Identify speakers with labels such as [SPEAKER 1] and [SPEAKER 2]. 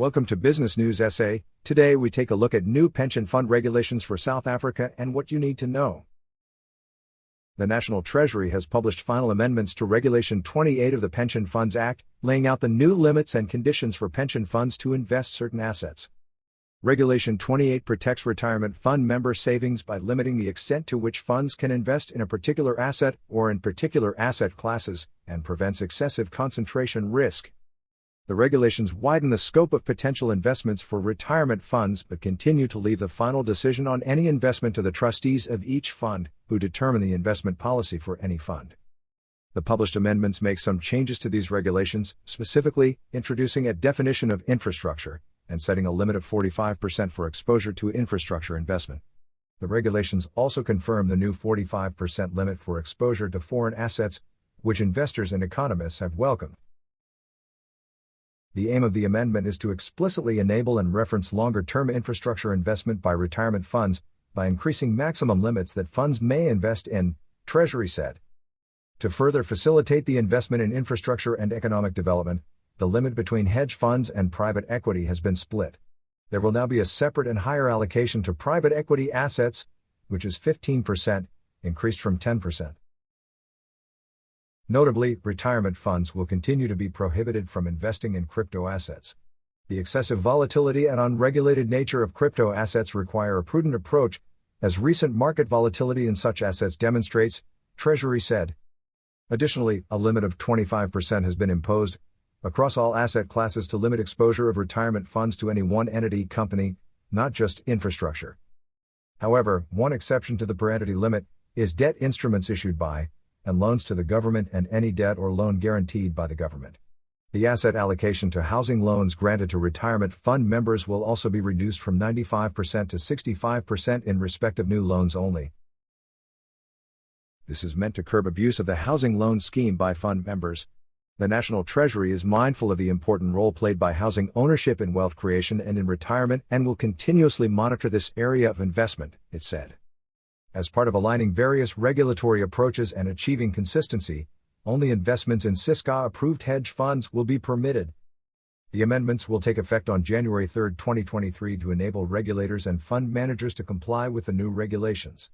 [SPEAKER 1] Welcome to Business News SA. Today we take a look at new pension fund regulations for South Africa and what you need to know. The National Treasury has published final amendments to Regulation 28 of the Pension Funds Act, laying out the new limits and conditions for pension funds to invest certain assets. Regulation 28 protects retirement fund member savings by limiting the extent to which funds can invest in a particular asset or in particular asset classes, and prevents excessive concentration risk. The regulations widen the scope of potential investments for retirement funds but continue to leave the final decision on any investment to the trustees of each fund, who determine the investment policy for any fund. The published amendments make some changes to these regulations, specifically, introducing a definition of infrastructure, and setting a limit of 45% for exposure to infrastructure investment. The regulations also confirm the new 45% limit for exposure to foreign assets, which investors and economists have welcomed. The aim of the amendment is to explicitly enable and reference longer-term infrastructure investment by retirement funds, by increasing maximum limits that funds may invest in, Treasury said. To further facilitate the investment in infrastructure and economic development, the limit between hedge funds and private equity has been split. There will now be a separate and higher allocation to private equity assets, which is 15%, increased from 10%. Notably, retirement funds will continue to be prohibited from investing in crypto assets. The excessive volatility and unregulated nature of crypto assets require a prudent approach, as recent market volatility in such assets demonstrates, Treasury said. Additionally, a limit of 25% has been imposed across all asset classes to limit exposure of retirement funds to any one entity company, not just infrastructure. However, one exception to the per entity limit is debt instruments issued by and loans to the government and any debt or loan guaranteed by the government. The asset allocation to housing loans granted to retirement fund members will also be reduced from 95% to 65% in respect of new loans only. This is meant to curb abuse of the housing loan scheme by fund members. The National Treasury is mindful of the important role played by housing ownership in wealth creation and in retirement and will continuously monitor this area of investment, it said. As part of aligning various regulatory approaches and achieving consistency, only investments in SISCA-approved hedge funds will be permitted. The amendments will take effect on January 3, 2023 to enable regulators and fund managers to comply with the new regulations.